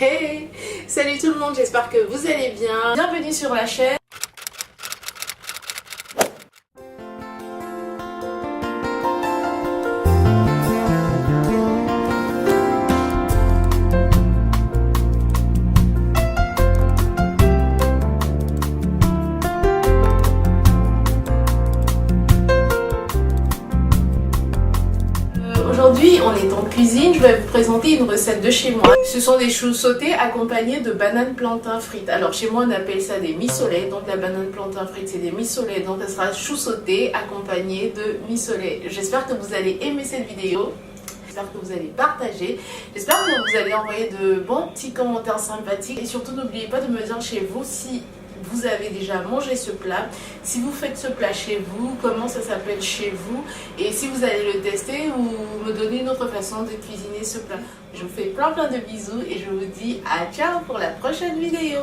Hey! Salut tout le monde, j'espère que vous allez bien. Bienvenue sur la chaîne. Aujourd'hui, on est en cuisine, je vais vous présenter une recette de chez moi. Ce sont des choux sautés accompagnés de bananes plantain frites. Alors chez moi, on appelle ça des missolets. Donc la banane plantain frites, c'est des missolets. Donc ça sera choux sautés accompagnés de missolets. J'espère que vous allez aimer cette vidéo. J'espère que vous allez partager. J'espère que vous allez envoyer de bons petits commentaires sympathiques. Et surtout, n'oubliez pas de me dire chez vous si vous avez déjà mangé ce plat, si vous faites ce plat chez vous, comment ça s'appelle chez vous, et si vous allez le tester ou me donner une autre façon de cuisiner ce plat. Je vous fais plein de bisous et je vous dis à ciao pour la prochaine vidéo.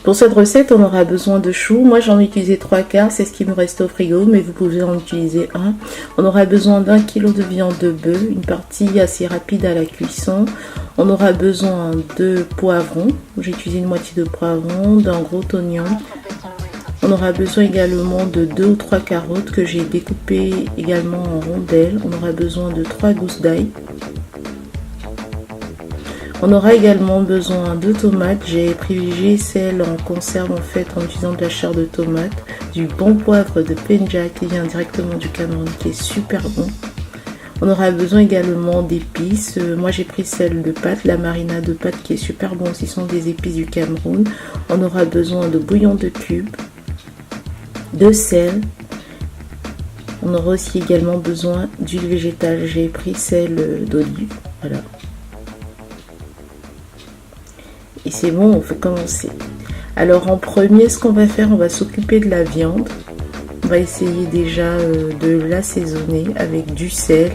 Pour cette recette, on aura besoin de choux. Moi, j'en ai utilisé 3/4, c'est ce qui me reste au frigo, mais vous pouvez en utiliser un. On aura besoin d'1 kg de viande de bœuf, une partie assez rapide à la cuisson. On aura besoin de poivrons. J'ai utilisé une moitié de poivron, d'un gros oignon. On aura besoin également de 2 ou 3 carottes que j'ai découpées également en rondelles. On aura besoin de 3 gousses d'ail. On aura également besoin de tomates. J'ai privilégié celle en conserve en fait en utilisant de la chair de tomate, du bon poivre de Penja qui vient directement du Cameroun qui est super bon. On aura besoin également d'épices. Moi j'ai pris celle de pâte, la marinade de pâte qui est super bon. Ce sont des épices du Cameroun. On aura besoin de bouillon de cubes, de sel. On aura aussi également besoin d'huile végétale. J'ai pris celle d'olive. Voilà. Et c'est bon, on peut commencer. Alors en premier, ce qu'on va faire, on va s'occuper de la viande. On va essayer déjà de l'assaisonner avec du sel,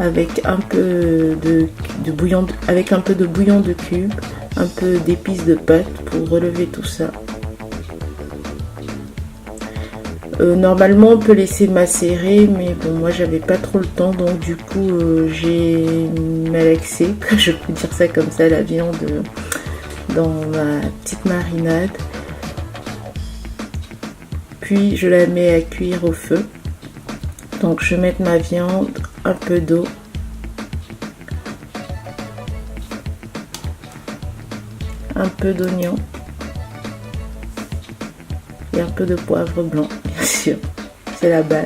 avec un peu de bouillon, avec un peu de bouillon de cube, un peu d'épices de pâte pour relever tout ça. Normalement on peut laisser macérer, mais bon moi j'avais pas trop le temps, donc du coup j'ai malaxé, je peux dire ça comme ça, la viande dans ma petite marinade. Puis je la mets à cuire au feu. Donc je vais mettre ma viande, un peu d'eau, un peu d'oignon et un peu de poivre blanc, bien sûr, c'est la base.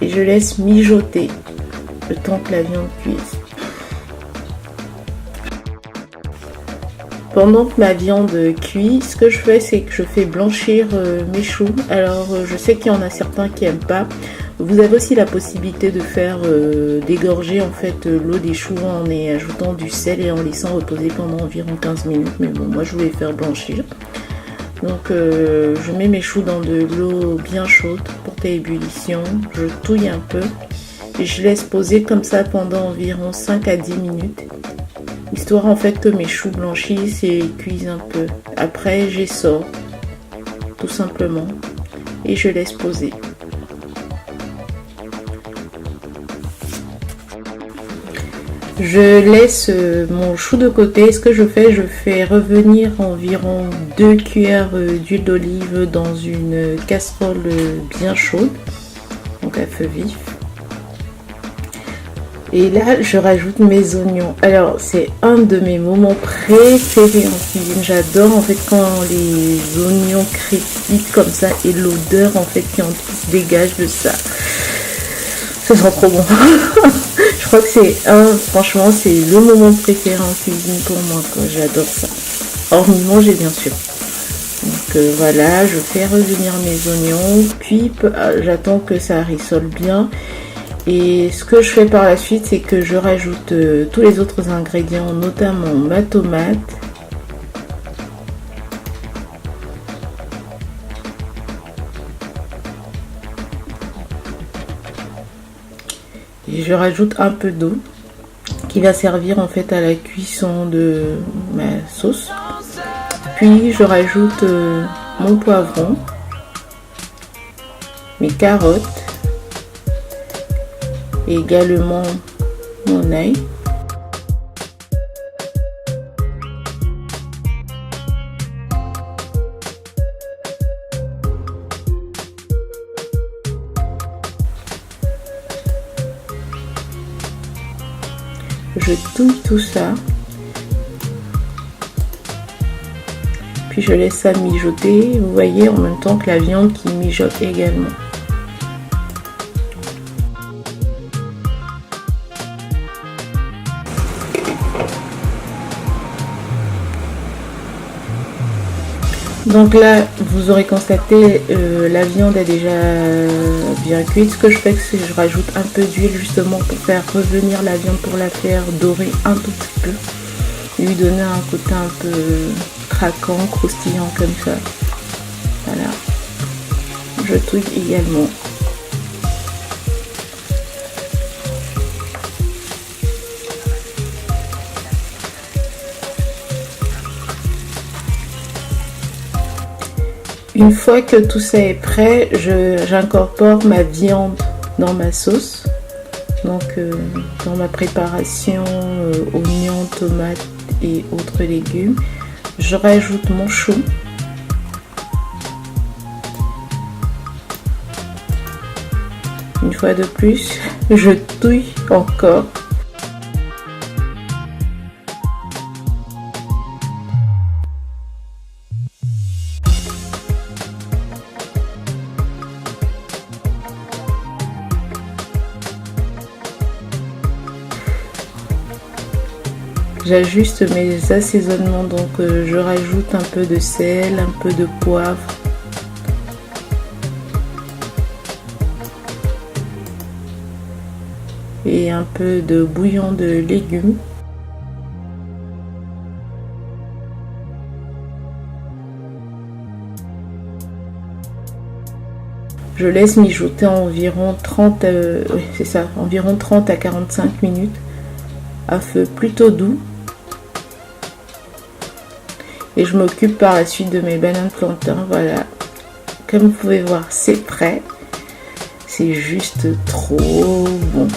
Et je laisse mijoter le temps que la viande cuise. Pendant que ma viande cuit, ce que je fais, c'est que je fais blanchir mes choux. Alors je sais qu'il y en a certains qui n'aiment pas. Vous avez aussi la possibilité de faire dégorger en fait l'eau des choux en y ajoutant du sel et en laissant reposer pendant environ 15 minutes. Mais bon, moi je voulais faire blanchir. Donc je mets mes choux dans de l'eau bien chaude, portée à ébullition. Je touille un peu et je laisse poser comme ça pendant environ 5 à 10 minutes. Histoire en fait que mes choux blanchissent et cuisent un peu. Après j'essore tout simplement et je laisse poser. Je laisse mon chou de côté. Ce que je fais revenir environ 2 cuillères d'huile d'olive dans une casserole bien chaude, donc à feu vif. Et là, je rajoute mes oignons. Alors, c'est un de mes moments préférés en cuisine. J'adore en fait quand les oignons crépitent comme ça et l'odeur en fait qui en plus dégage de ça. Ça sent trop bon. Je crois que franchement, c'est le moment préféré en cuisine pour moi. J'adore ça. Hormis manger, bien sûr. Donc voilà, je fais revenir mes oignons. Puis j'attends que ça rissole bien. Et ce que je fais par la suite, c'est que je rajoute tous les autres ingrédients, notamment ma tomate, et je rajoute un peu d'eau qui va servir en fait à la cuisson de ma sauce. Puis je rajoute mon poivron, mes carottes et également mon ail. Je touille tout ça, puis je laisse ça mijoter, vous voyez, en même temps que la viande qui mijote également. Donc là, vous aurez constaté, la viande est déjà bien cuite. Ce que je fais, c'est que je rajoute un peu d'huile justement pour faire revenir la viande, pour la faire dorer un tout petit peu. Lui donner un côté un peu craquant, croustillant comme ça. Voilà. Je touille également. Une fois que tout ça est prêt, j'incorpore ma viande dans ma sauce. Donc dans ma préparation, oignons, tomates et autres légumes. Je rajoute mon chou. Une fois de plus, je touille encore. J'ajuste mes assaisonnements, donc je rajoute un peu de sel, un peu de poivre. Et un peu de bouillon de légumes. Je laisse mijoter environ 30 à 45 minutes à feu plutôt doux. Et je m'occupe par la suite de mes bananes plantains. Voilà, comme vous pouvez voir, c'est prêt. C'est juste trop bon.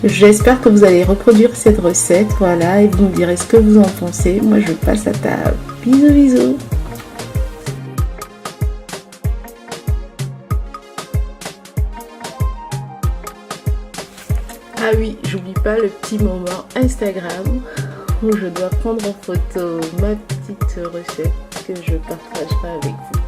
J'espère que vous allez reproduire cette recette. Voilà, et vous me direz ce que vous en pensez. Moi, je passe à table. Bisous, bisous. Ah oui, j'oublie pas le petit moment Instagram où je dois prendre en photo ma petite recette que je partagerai avec vous.